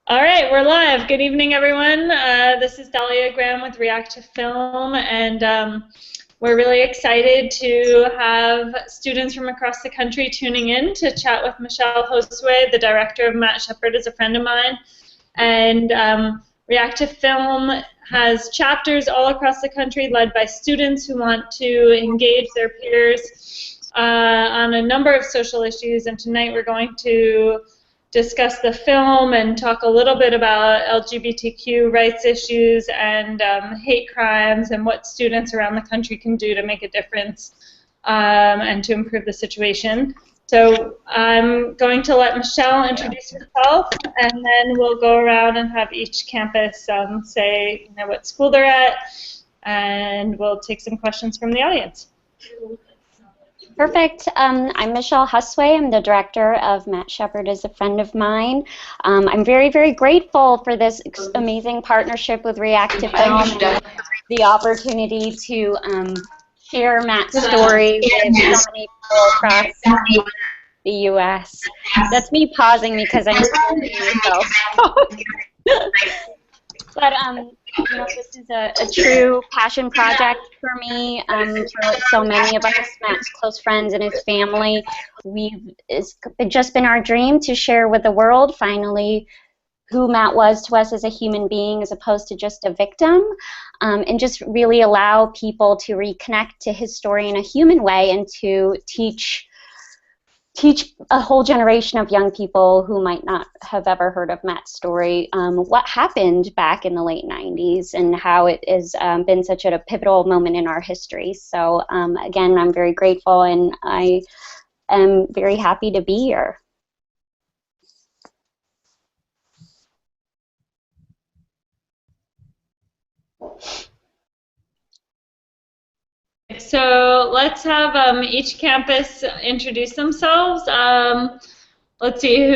All right, we're live. Good evening, everyone. This is Dahlia Graham with React to Film, and we're really excited to have students from across the country tuning in to chat with Michele Josue, the director of Matt Shepard, is a friend of mine. And React to Film has chapters all across the country led by students who want to engage their peers on a number of social issues, and tonight we're going to discuss the film and talk a little bit about LGBTQ rights issues and hate crimes and what students around the country can do to make a difference and to improve the situation. So I'm going to let Michele introduce herself, and then we'll go around and have each campus say what school they're at, and we'll take some questions from the audience. Perfect. I'm Michele Josue. I'm the director of Matt Shepard is a friend of mine. I'm very, very grateful for this amazing partnership with React to Film and the opportunity to share Matt's story with so many people across the U.S. That's me pausing because I'm talking myself. But this is a true passion project for me, for so many of us, Matt's close friends and his family. It's just been our dream to share with the world, finally, who Matt was to us as a human being as opposed to just a victim, and just really allow people to reconnect to his story in a human way and to teach a whole generation of young people who might not have ever heard of Matt's story what happened back in the late 90s and how it has been such a pivotal moment in our history. So again, I'm very grateful, and I am very happy to be here. So let's have each campus introduce themselves. Let's see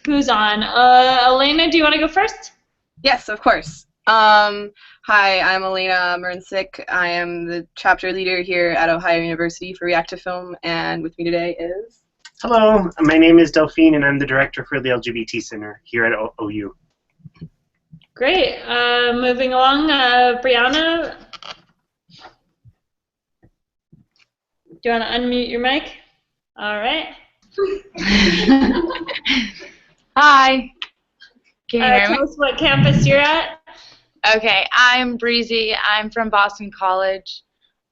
who's on. Elena, do you want to go first? Yes, of course. Hi, I'm Elena Murnsik. I am the chapter leader here at Ohio University for React to Film, and with me today is... Hello, my name is Delphine, and I'm the director for the LGBT Center here at OU. Great. Moving along, Brianna. Do you want to unmute your mic? All right. Hi. Can you hear me? Tell us what campus you're at. Okay, I'm Breezy. I'm from Boston College,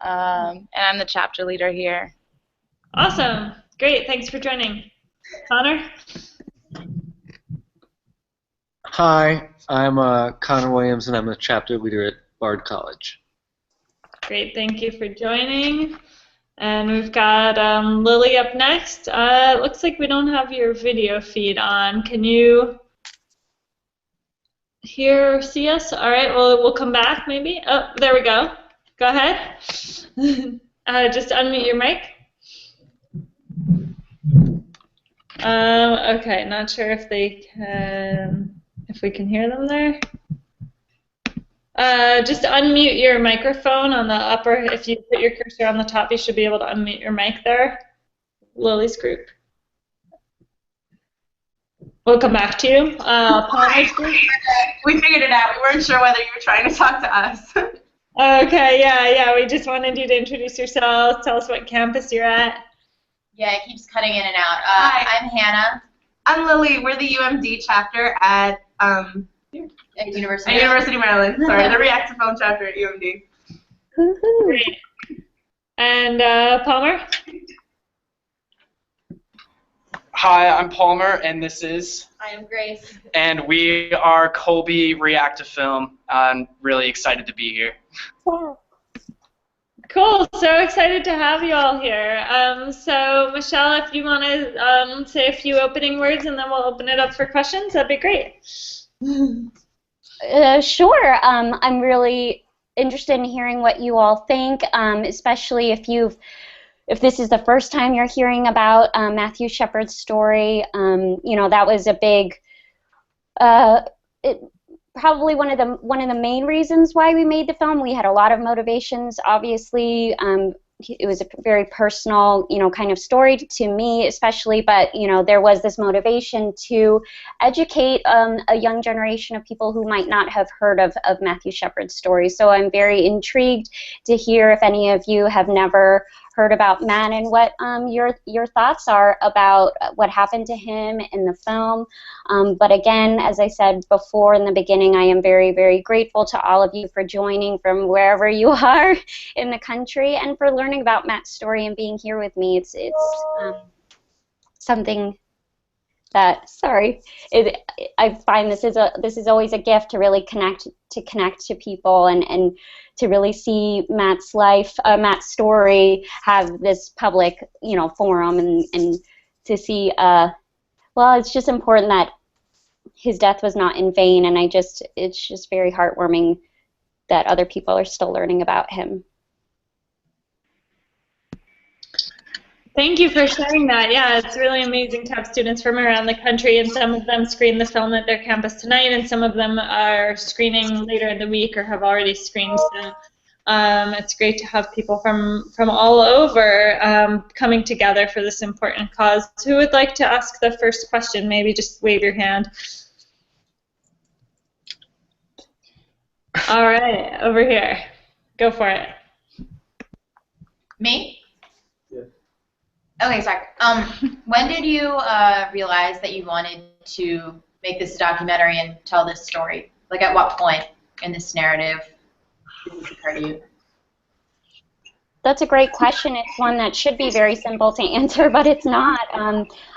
and I'm the chapter leader here. Awesome. Great. Thanks for joining. Connor? Hi, I'm Connor Williams, and I'm the chapter leader at Bard College. Great. Thank you for joining. And we've got Lily up next. It looks like we don't have your video feed on. Can you hear or see us? All right, well, we'll come back maybe. Oh, there we go. Go ahead. Just unmute your mic. Okay, not sure if they can, if we can hear them there. Just unmute your microphone on the upper. If you put your cursor on the top, you should be able to unmute your mic there. Lily's group. We'll come back to you. Palmer's group. We figured it out. We weren't sure whether you were trying to talk to us. Okay, yeah. We just wanted you to introduce yourselves. Tell us what campus you're at. Yeah, it keeps cutting in and out. Hi. I'm Hannah. I'm Lily. We're the UMD chapter at University of Maryland. Sorry, the React to Film chapter at UMD. Great. And Palmer? Hi, I'm Palmer, and this is... I am Grace. And we are Colby React to Film. I'm really excited to be here. Cool. So excited to have you all here. So, Michele, if you want to say a few opening words, and then we'll open it up for questions, that'd be great. Sure. I'm really interested in hearing what you all think, especially if this is the first time you're hearing about Matthew Shepard's story. That was a big, probably one of the main reasons why we made the film. We had a lot of motivations, obviously, it was a very personal, kind of story to me especially, but, there was this motivation to educate a young generation of people who might not have heard of Matthew Shepard's story. So I'm very intrigued to hear if any of you have never heard about Matt and what your thoughts are about what happened to him in the film. But again, as I said before in the beginning, I am very, very grateful to all of you for joining from wherever you are in the country and for learning about Matt's story and being here with me. It's something that, I find this is always a gift to really connect to people and to really see Matt's life, Matt's story have this public, forum and to see, well, it's just important that his death was not in vain, and it's just very heartwarming that other people are still learning about him. Thank you for sharing that. Yeah, it's really amazing to have students from around the country, and some of them screen the film at their campus tonight, and some of them are screening later in the week or have already screened. So it's great to have people from all over coming together for this important cause. Who would like to ask the first question? Maybe just wave your hand. All right, over here. Go for it. Me? Okay, sorry. When did you realize that you wanted to make this documentary and tell this story? Like, at what point in this narrative did this occur to you? That's a great question. It's one that should be very simple to answer, but it's not.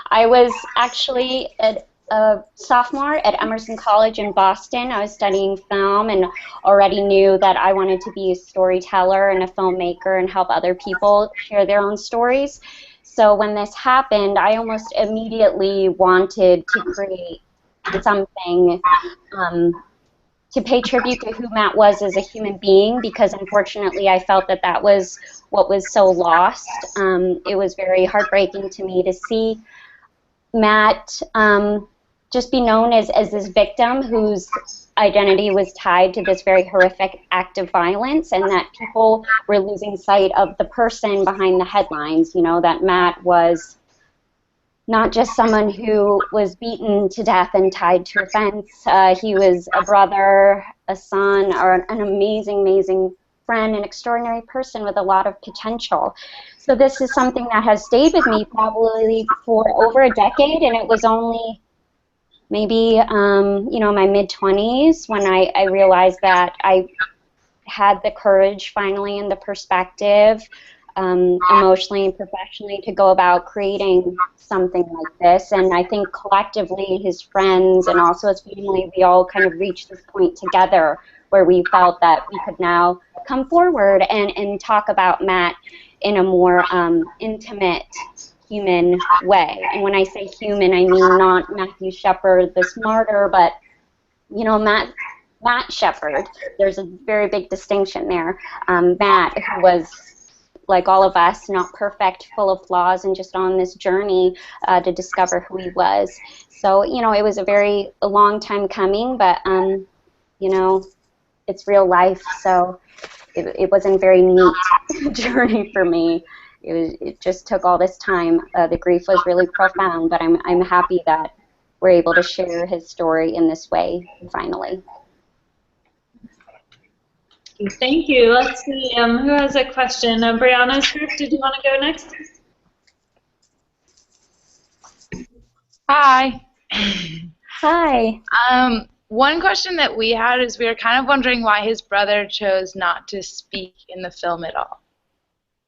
I was actually a sophomore at Emerson College in Boston. I was studying film and already knew that I wanted to be a storyteller and a filmmaker and help other people share their own stories. So when this happened, I almost immediately wanted to create something to pay tribute to who Matt was as a human being, because unfortunately I felt that that was what was so lost. It was very heartbreaking to me to see Matt just be known as this victim whose identity was tied to this very horrific act of violence, and that people were losing sight of the person behind the headlines, that Matt was not just someone who was beaten to death and tied to a fence. He was a brother, a son, or an amazing, amazing friend, an extraordinary person with a lot of potential. So this is something that has stayed with me probably for over a decade, and it was only maybe, my mid-20s when I realized that I had the courage finally and the perspective emotionally and professionally to go about creating something like this. And I think collectively his friends and also his family, we all kind of reached this point together where we felt that we could now come forward and talk about Matt in a more intimate, human way. And when I say human, I mean not Matthew Shepard, this martyr, but, Matt Shepard. There's a very big distinction there. Matt, who was, like all of us, not perfect, full of flaws, and just on this journey to discover who he was. So, it was a long time coming, but, it's real life, so it wasn't a very neat journey for me. It just took all this time. The grief was really profound, but I'm happy that we're able to share his story in this way, finally. Thank you. Let's see, who has a question? Brianna's first. Did you want to go next? Hi. Hi. One question that we had is we were kind of wondering why his brother chose not to speak in the film at all.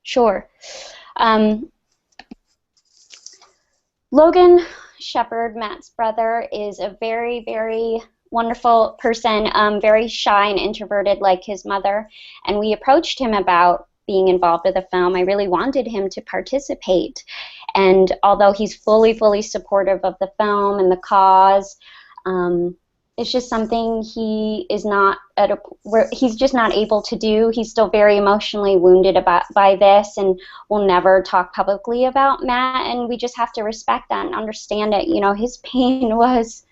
Sure. Logan Shepard, Matt's brother, is a very, very wonderful person, very shy and introverted like his mother, and we approached him about being involved with the film. I really wanted him to participate, and although he's fully, fully supportive of the film and the cause, it's just something he is not he's just not able to do. He's still very emotionally wounded by this, and will never talk publicly about Matt, and we just have to respect that and understand it. His pain was,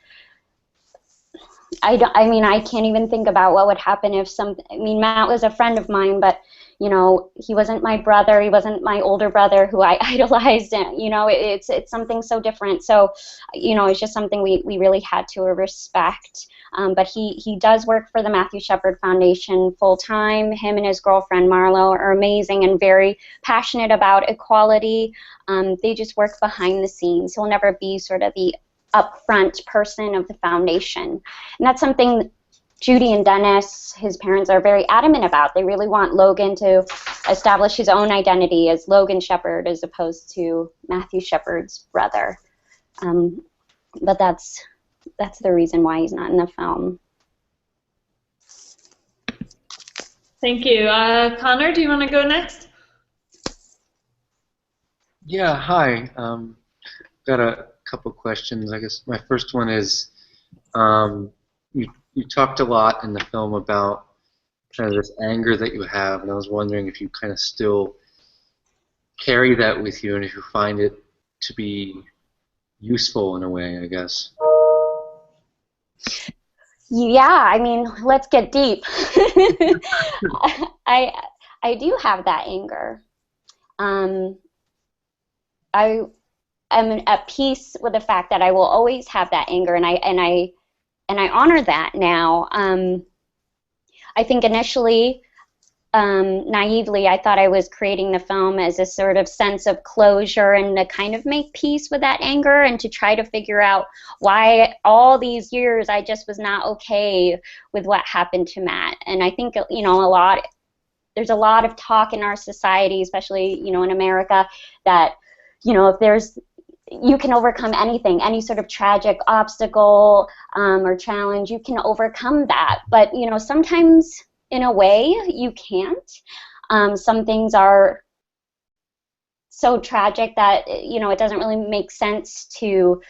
I can't even think about what would happen if Matt was a friend of mine, but you know, he wasn't my brother, he wasn't my older brother who I idolized, and, you know, it's something so different. So, you know, it's just something we really had to respect. But he does work for the Matthew Shepard Foundation full-time. Him and his girlfriend Marlo are amazing and very passionate about equality. They just work behind the scenes. He'll never be sort of the upfront person of the foundation. And that's something Judy and Dennis, his parents, are very adamant about. They really want Logan to establish his own identity as Logan Shepard as opposed to Matthew Shepard's brother. But that's the reason why he's not in the film. Thank you. Connor, do you want to go next? Yeah, hi. Got a couple questions. I guess my first one is, you talked a lot in the film about kind of this anger that you have, and I was wondering if you kind of still carry that with you and if you find it to be useful in a way, I guess. Yeah, I mean, let's get deep. I do have that anger. I am at peace with the fact that I will always have that anger, and I honor that now. I think initially, naively, I thought I was creating the film as a sort of sense of closure and to kind of make peace with that anger and to try to figure out why all these years I just was not okay with what happened to Matt. And I think, you know, there's a lot of talk in our society, especially, you know, in America, that, you know, you can overcome anything, any sort of tragic obstacle or challenge, you can overcome that. But, you know, sometimes in a way you can't. Some things are so tragic that, you know, it doesn't really make sense to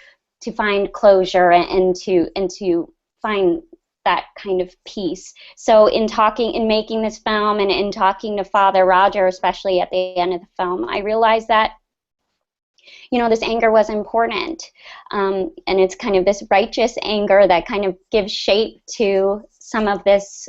find closure and to find that kind of peace. So in making this film and in talking to Father Roger, especially at the end of the film, I realized that, you know, this anger was important, and it's kind of this righteous anger that kind of gives shape to some of this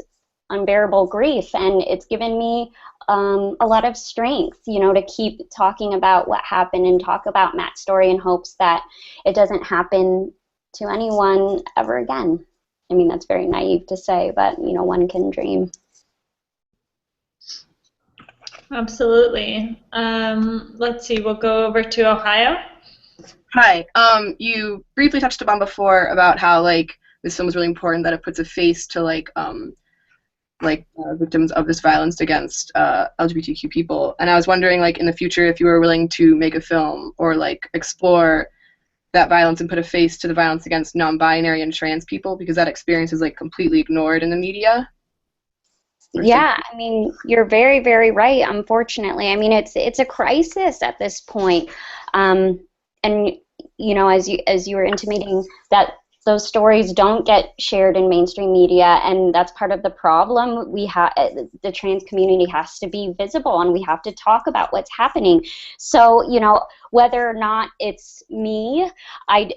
unbearable grief, and it's given me a lot of strength, you know, to keep talking about what happened and talk about Matt's story in hopes that it doesn't happen to anyone ever again. I mean, that's very naive to say, but, you know, one can dream. Absolutely. Let's see, we'll go over to Ohio. Hi. You briefly touched upon before about how, like, this film is really important, that it puts a face to, victims of this violence against LGBTQ people. And I was wondering, like, in the future, if you were willing to make a film or, like, explore that violence and put a face to the violence against non-binary and trans people, because that experience is, like, completely ignored in the media. Yeah, I mean, you're very, very right, unfortunately. I mean, it's a crisis at this point. And, you know, as you were intimating, that those stories don't get shared in mainstream media, and that's part of the problem. The trans community has to be visible, and we have to talk about what's happening. So, you know, whether or not it's me, I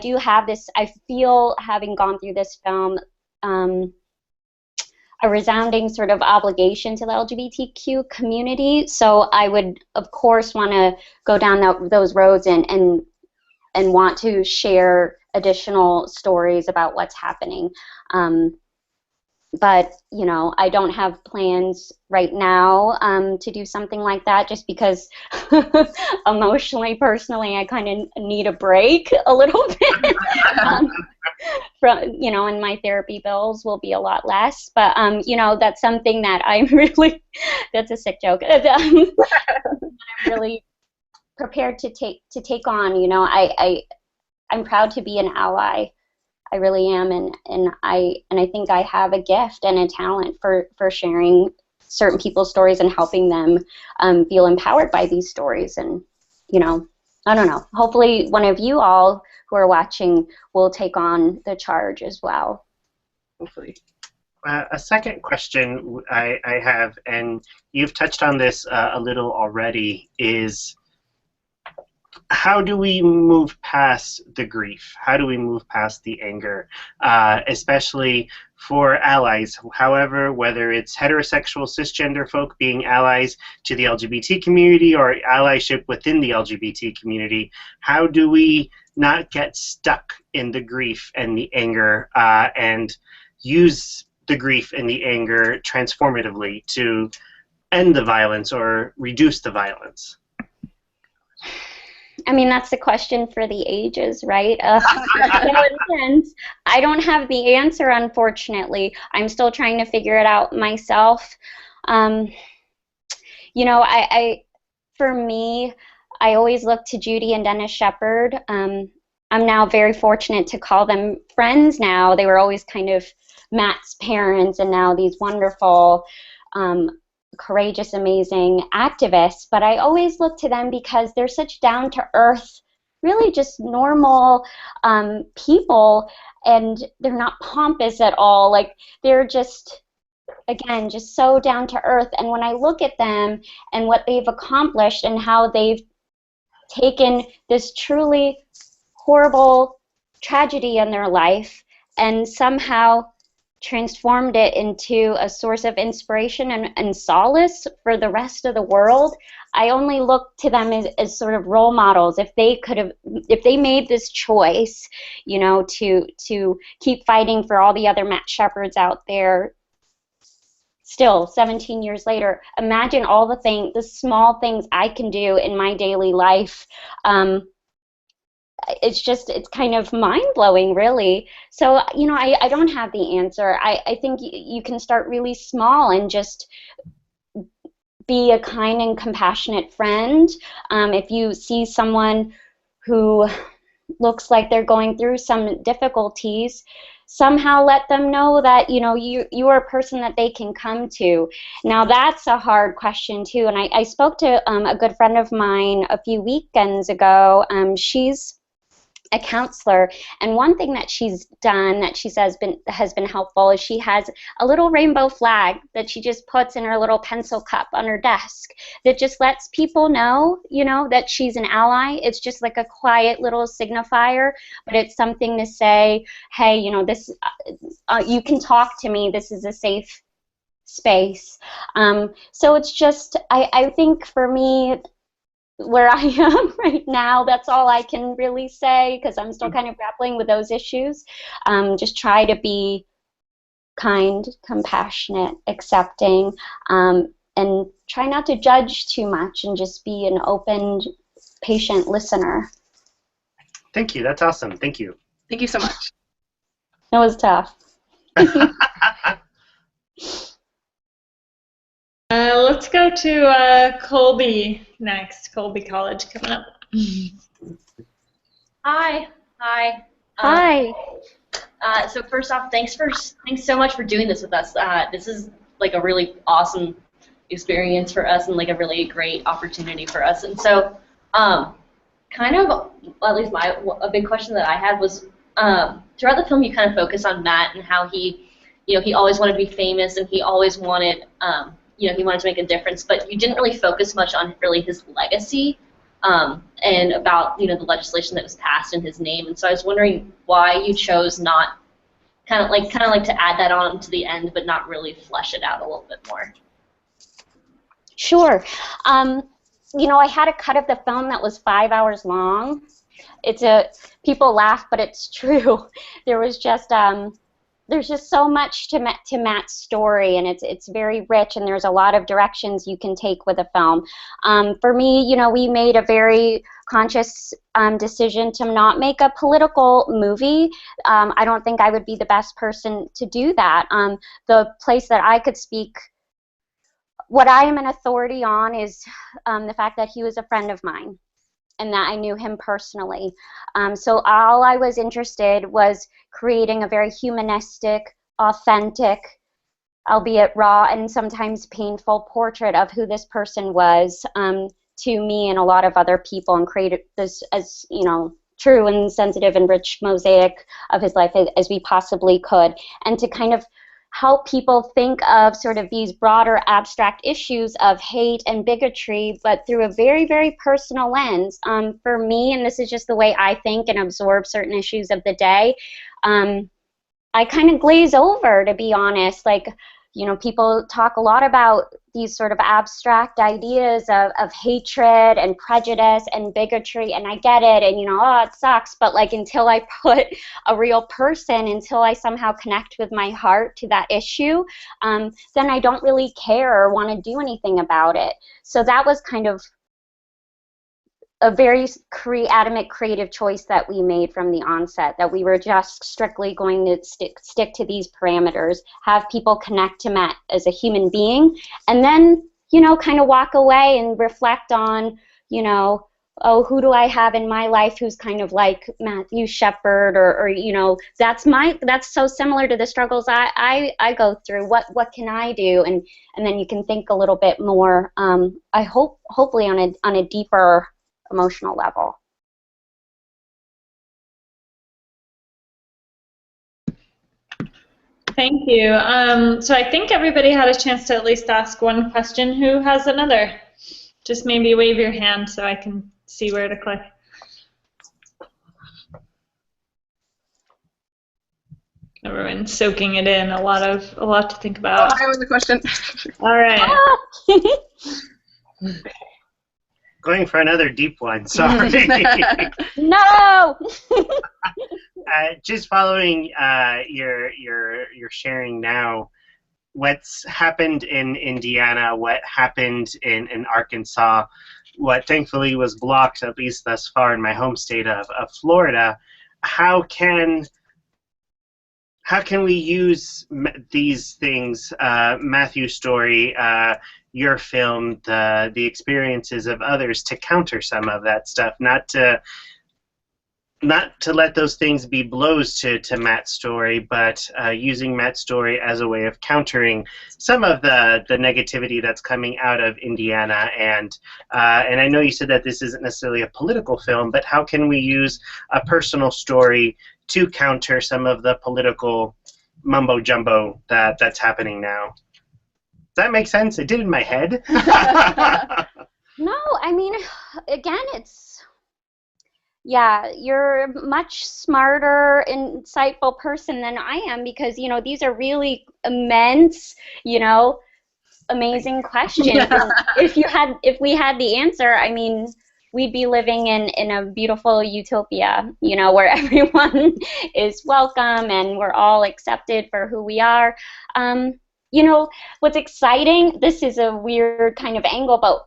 do have this, I feel, having gone through this film, a resounding sort of obligation to the LGBTQ community. So I would, of course, want to go down those roads and want to share additional stories about what's happening. But, you know, I don't have plans right now to do something like that, just because emotionally, personally, I kind of need a break a little bit. You know, and my therapy bills will be a lot less. But, you know, that's something that I'm really, that's a sick joke, I'm really prepared to take on. You know, I'm proud to be an ally. I really am, and I think I have a gift and a talent for sharing certain people's stories and helping them feel empowered by these stories. And, you know, I don't know. Hopefully one of you all who are watching will take on the charge as well. Hopefully. A second question I have, and you've touched on this a little already, is how do we move past the grief? How do we move past the anger, especially for allies? However, whether it's heterosexual cisgender folk being allies to the LGBT community or allyship within the LGBT community, how do we not get stuck in the grief and the anger and use the grief and the anger transformatively to end the violence or reduce the violence? I mean, that's the question for the ages, right? So intense. I don't have the answer, unfortunately. I'm still trying to figure it out myself. You know, for me, I always look to Judy and Dennis Shepard. I'm now very fortunate to call them friends now. They were always kind of Matt's parents, and now these wonderful, courageous, amazing activists. But I always look to them because they're such down-to-earth, really just normal people, and they're not pompous at all. Like, they're just, again, just so down-to-earth. And when I look at them and what they've accomplished and how they've taken this truly horrible tragedy in their life and somehow transformed it into a source of inspiration and solace for the rest of the world, I only look to them as sort of role models. If they made this choice, you know, to keep fighting for all the other Matt Shepards out there, still 17 years later, imagine all the small things I can do in my daily life. It's kind of mind-blowing, really. So, you know, I don't have the answer. I think you can start really small and just be a kind and compassionate friend. If you see someone who looks like they're going through some difficulties, somehow let them know that, you know, you are a person that they can come to. Now, that's a hard question, too. And I spoke to a good friend of mine a few weekends ago. She's a counselor, and one thing that she's done that she says has been helpful is she has a little rainbow flag that she just puts in her little pencil cup on her desk that just lets people know, you know, that she's an ally. It's just like a quiet little signifier, but it's something to say, hey, you know, this you can talk to me. This is a safe space. So it's just, I think for me, where I am right now, that's all I can really say, because I'm still kind of grappling with those issues. Just try to be kind, compassionate, accepting, and try not to judge too much, and just be an open, patient listener. Thank you. That's awesome. Thank you. Thank you so much. It was tough. Let's go to Colby next. Colby College coming up. Hi. Hi. So first off, thanks so much for doing this with us. This is like a really awesome experience for us and like a really great opportunity for us. And so, kind of, at least a big question that I had was, throughout the film, you kind of focus on Matt and how he always wanted to be famous, and he always wanted, he wanted to make a difference, but you didn't really focus much on really his legacy and about, the legislation that was passed in his name. And so I was wondering why you chose not kind of like to add that on to the end, but not really flesh it out a little bit more. Sure. I had a cut of the film that was 5 hours long. People laugh, but it's true. There was just there's just so much to Matt's story, and it's very rich, and there's a lot of directions you can take with a film. For me, we made a very conscious decision to not make a political movie. I don't think I would be the best person to do that. The place that I could speak, what I am an authority on is the fact that he was a friend of mine, and that I knew him personally. So all I was interested was creating a very humanistic, authentic, albeit raw and sometimes painful portrait of who this person was to me and a lot of other people, and created this as, true and sensitive and rich mosaic of his life as we possibly could, and to kind of help people think of sort of these broader abstract issues of hate and bigotry, but through a very, very personal lens. For me, and this is just the way I think and absorb certain issues of the day, I kind of glaze over, to be honest. Like, you know, people talk a lot about these sort of abstract ideas of hatred and prejudice and bigotry, and I get it, and, you know, oh, it sucks, but like until I put a real person, until I somehow connect with my heart to that issue, then I don't really care or want to do anything about it. So that was kind of a very adamant creative choice that we made from the onset, that we were just strictly going to stick to these parameters, have people connect to Matt as a human being, and then, you know, kind of walk away and reflect on, you know, oh, who do I have in my life who's kind of like Matthew Shepard, or you know, that's so similar to the struggles I go through. What can I do? And then you can think a little bit more, I hopefully on a deeper emotional level. Thank you. So I think everybody had a chance to at least ask one question. Who has another? Just maybe wave your hand so I can see where to click. Everyone's soaking it in. A lot to think about. I have the question. All right. Going for another deep one, sorry. No! Just following your sharing now, what's happened in Indiana, what happened in Arkansas, what thankfully was blocked, at least thus far in my home state of Florida, how can we use these things, Matthew's story, your film, the experiences of others, to counter some of that stuff, not to let those things be blows to Matt's story, but using Matt's story as a way of countering some of the negativity that's coming out of Indiana. And I know you said that this isn't necessarily a political film, but how can we use a personal story to counter some of the political mumbo jumbo that's happening now? Does that make sense? It did in my head. No, I mean, again, yeah, you're a much smarter, insightful person than I am, because, you know, these are really immense, you know, amazing questions. And if we had the answer, I mean, we'd be living in a beautiful utopia, you know, where everyone is welcome and we're all accepted for who we are. You know, what's exciting, this is a weird kind of angle, but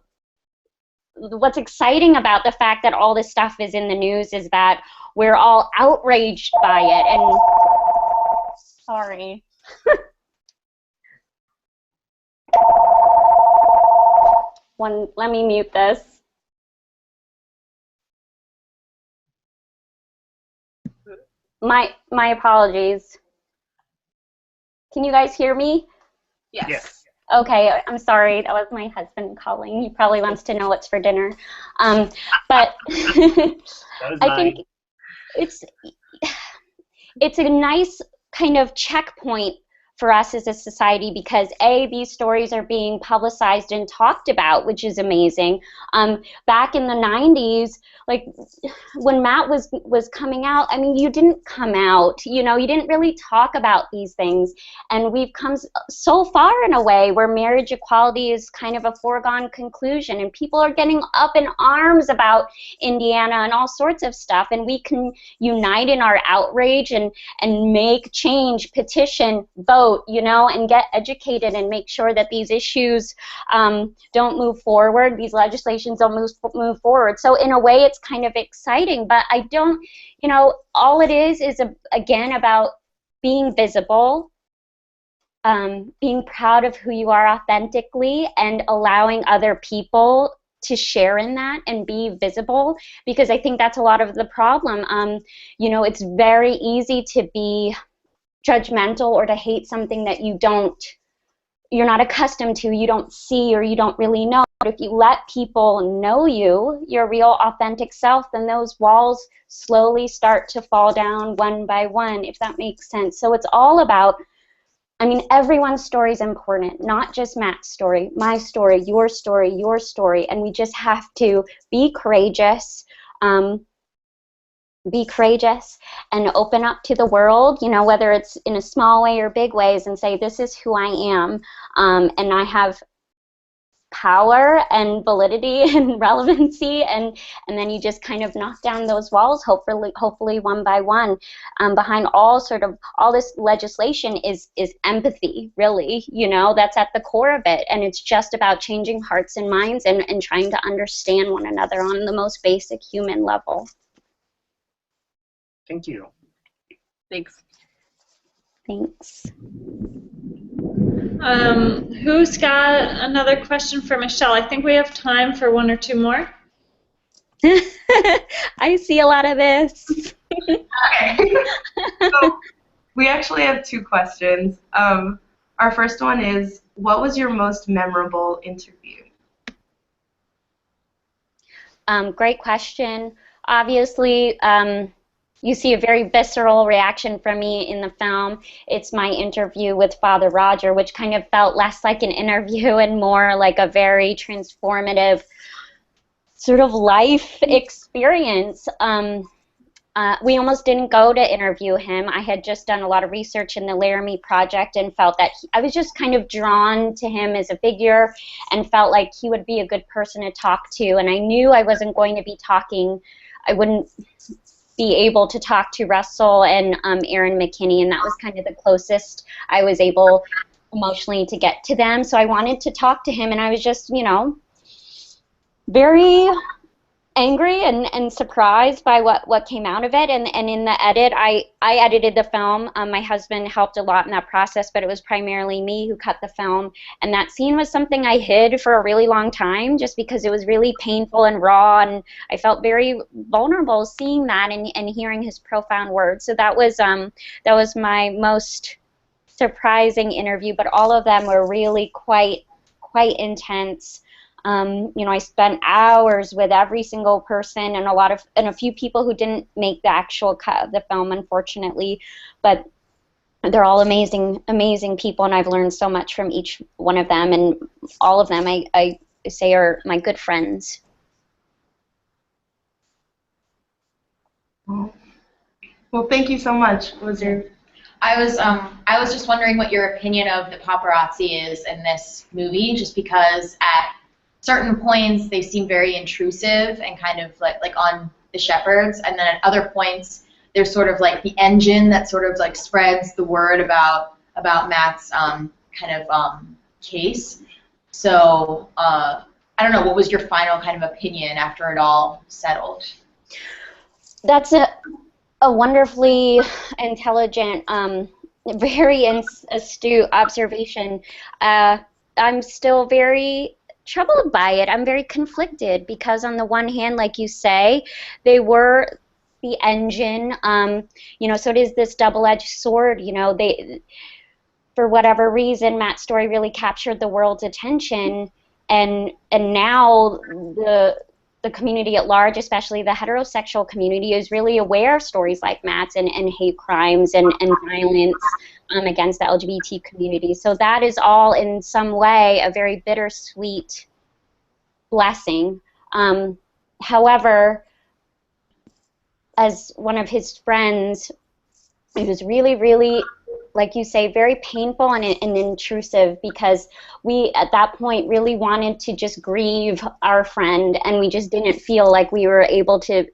what's exciting about the fact that all this stuff is in the news is that we're all outraged by it. And sorry. Let me mute this. My apologies. Can you guys hear me? Yes. Okay, I'm sorry. That was my husband calling. He probably wants to know what's for dinner. But I think it's a nice kind of checkpoint for us as a society, because these stories are being publicized and talked about, which is amazing. Back in the 90s, like when Matt was coming out, I mean, you didn't come out, you know, you didn't really talk about these things, and we've come so far in a way where marriage equality is kind of a foregone conclusion, and people are getting up in arms about Indiana and all sorts of stuff, and we can unite in our outrage and make change, petition, vote, you know, and get educated and make sure that these issues don't move forward, these legislations don't move forward. So in a way, it's kind of exciting, but I don't, you know, all it is again about being visible, being proud of who you are authentically, and allowing other people to share in that and be visible, because I think that's a lot of the problem. You know, it's very easy to be judgmental or to hate something that you're not accustomed to, you don't see, or you don't really know. But if you let people know you, your real authentic self, then those walls slowly start to fall down one by one, if that makes sense. So it's all about I mean, everyone's story is important, not just Matt's story, my story, your story, and we just have to be courageous, and open up to the world, you know, whether it's in a small way or big ways, and say, this is who I am, and I have power and validity and relevancy, and then you just kind of knock down those walls, hopefully one by one. Behind all this legislation is empathy, really, you know, that's at the core of it, and it's just about changing hearts and minds and trying to understand one another on the most basic human level. Thank you. Thanks. Thanks. Who's got another question for Michele? I think we have time for one or two more. I see a lot of this. Okay. So we actually have two questions. Our first one is, what was your most memorable interview? Great question. Obviously, you see a very visceral reaction from me in the film. It's my interview with Father Roger, which kind of felt less like an interview and more like a very transformative sort of life experience. We almost didn't go to interview him. I had just done a lot of research in the Laramie project and felt that I was just kind of drawn to him as a figure and felt like he would be a good person to talk to. And I knew I wasn't going to be talking, I wouldn't be able to talk to Russell and Aaron McKinney, and that was kind of the closest I was able emotionally to get to them. So I wanted to talk to him, and I was just, you know, very angry and surprised by what came out of it. And in the edit, I edited the film. My husband helped a lot in that process, but it was primarily me who cut the film. And that scene was something I hid for a really long time just because it was really painful and raw, and I felt very vulnerable seeing that and hearing his profound words. So that was my most surprising interview, but all of them were really quite intense. You know, I spent hours with every single person and a few people who didn't make the actual cut of the film, unfortunately, but they're all amazing people, and I've learned so much from each one of them, and all of them I say are my good friends. Well, thank you so much. I was just wondering what your opinion of the paparazzi is in this movie, just because at certain points they seem very intrusive and kind of like on the Shepards, and then at other points they're sort of like the engine that sort of like spreads the word about Matt's case. So I don't know, what was your final kind of opinion after it all settled? That's a wonderfully intelligent, very astute observation. I'm still very troubled by it. I'm very conflicted because on the one hand, like you say, they were the engine, you know, so it is this double-edged sword, you know, for whatever reason, Matt's story really captured the world's attention, and now the community at large, especially the heterosexual community, is really aware of stories like Matt's and hate crimes and violence against the LGBT community. So that is all in some way a very bittersweet blessing. However, as one of his friends, it was really, really, like you say, very painful and intrusive, because we at that point really wanted to just grieve our friend, and we just didn't feel like we were able to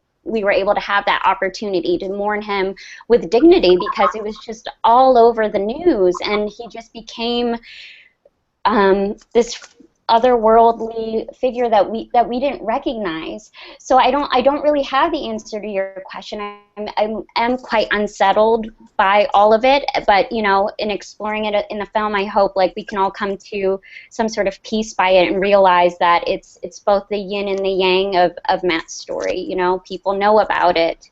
have that opportunity to mourn him with dignity, because it was just all over the news, and he just became this otherworldly figure that we didn't recognize. So I don't really have the answer to your question. I'm quite unsettled by all of it, but you know, in exploring it in the film, I hope like we can all come to some sort of peace by it and realize that it's both the yin and the yang of Matt's story. You know, people know about it,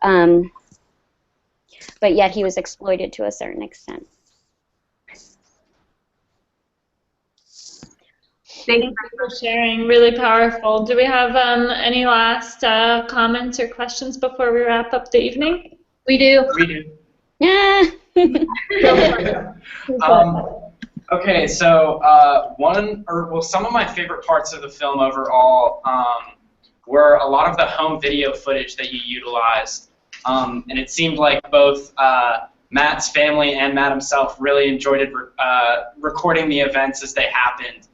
but yet he was exploited to a certain extent. Thank you for sharing. Really powerful. Do we have any last comments or questions before we wrap up the evening? We do. We do. Yeah. Okay, so some of my favorite parts of the film overall were a lot of the home video footage that you utilized, and it seemed like both Matt's family and Matt himself really enjoyed recording the events as they happened.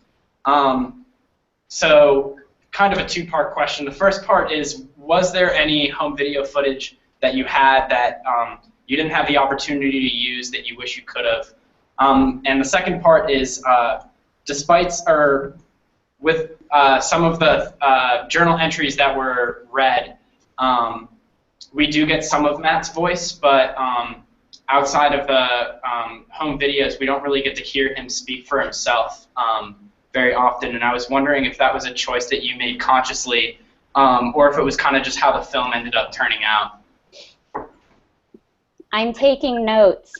So, kind of a two-part question. The first part is, was there any home video footage that you had that you didn't have the opportunity to use that you wish you could have? And the second part is, with some of the journal entries that were read, we do get some of Matt's voice, but outside of the home videos, we don't really get to hear him speak for himself very often. And I was wondering if that was a choice that you made consciously, or if it was kind of just how the film ended up turning out. I'm taking notes.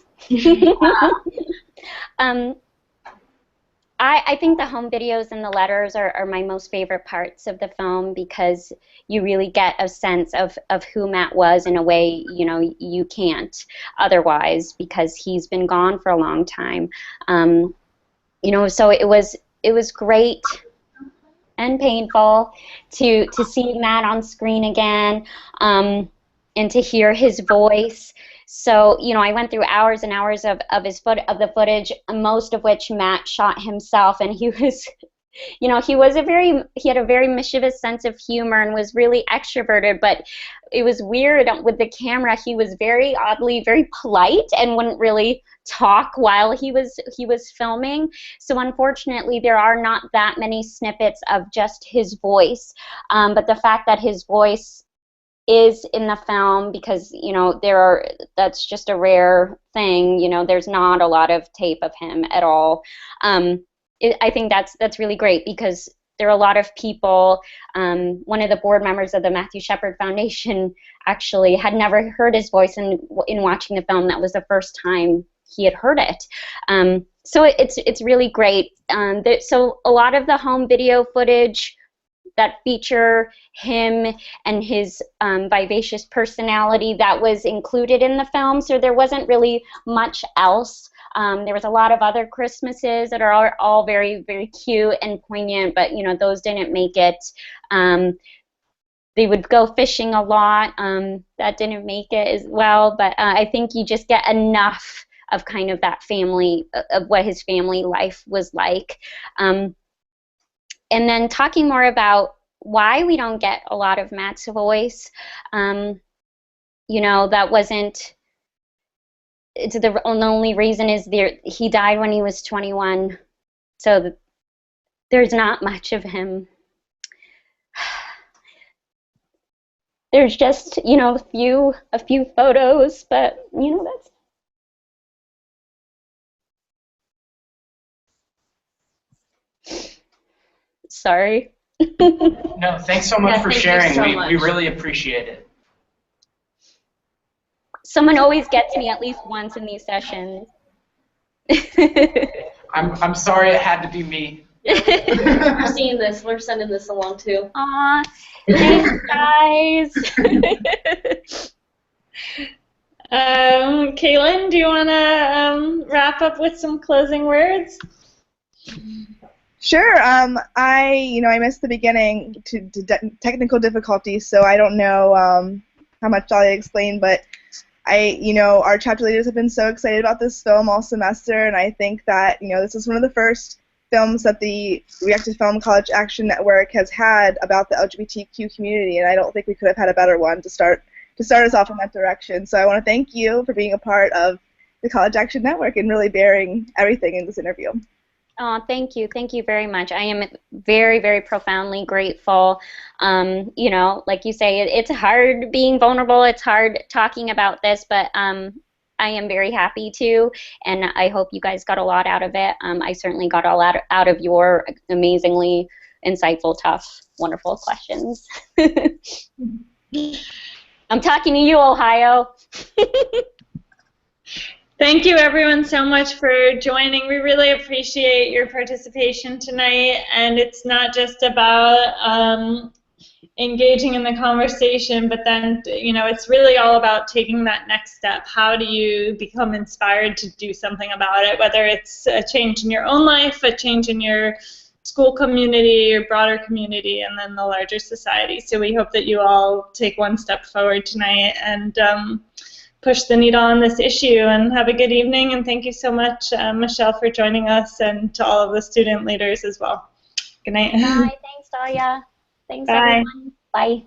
I think the home videos and the letters are my most favorite parts of the film, because you really get a sense of who Matt was in a way, you know, you can't otherwise, because he's been gone for a long time. You know, so it was great and painful to see Matt on screen again, and to hear his voice. So, you know, I went through hours and hours of the footage, most of which Matt shot himself, and he was, you know, he had a very mischievous sense of humor and was really extroverted, but it was weird with the camera. He was very oddly very polite and wouldn't really talk while he was filming. So unfortunately, there are not that many snippets of just his voice, but the fact that his voice is in the film, because, you know, that's just a rare thing, you know, there's not a lot of tape of him at all. I think that's really great, because there are a lot of people, one of the board members of the Matthew Shepard Foundation actually had never heard his voice, and in watching the film, that was the first time he had heard it. So it's really great. So a lot of the home video footage that feature him and his vivacious personality, that was included in the film, so there wasn't really much else. There was a lot of other Christmases that are all very, very cute and poignant, but, you know, those didn't make it. They would go fishing a lot. That didn't make it as well, but I think you just get enough of kind of that family, of what his family life was like. And then talking more about why we don't get a lot of Matt's voice, you know, that wasn't, the only reason is he died when he was 21, so there's not much of him. There's just, you know, a few photos, but, you know, that's... Sorry. No, thanks so much for sharing. We really appreciate it. Someone always gets me at least once in these sessions. I'm sorry it had to be me. We're seeing this. We're sending this along too. Aw, thanks, guys. Kaylin, do you want to wrap up with some closing words? Sure. I missed the beginning to technical difficulties, so I don't know how much Dahlia explained, but our chapter leaders have been so excited about this film all semester, and I think that, you know, this is one of the first films that the Reactive Film College Action Network has had about the LGBTQ community, and I don't think we could have had a better one to start us off in that direction. So I want to thank you for being a part of the College Action Network and really bearing everything in this interview. Oh, thank you. Thank you very much. I am very, very profoundly grateful. You know, like you say, it's hard being vulnerable. It's hard talking about this, but I am very happy to, and I hope you guys got a lot out of it. I certainly got a lot out of your amazingly insightful, tough, wonderful questions. I'm talking to you, Ohio. Thank you, everyone, so much for joining. We really appreciate your participation tonight, and it's not just about engaging in the conversation, but then, you know, it's really all about taking that next step. How do you become inspired to do something about it, whether it's a change in your own life, a change in your school community, your broader community, and then the larger society. So we hope that you all take one step forward tonight and push the needle on this issue, and have a good evening. And thank you so much, Michele, for joining us, and to all of the student leaders as well. Good night. Bye. Thanks, Dahlia. Thanks, Bye. everyone. Bye.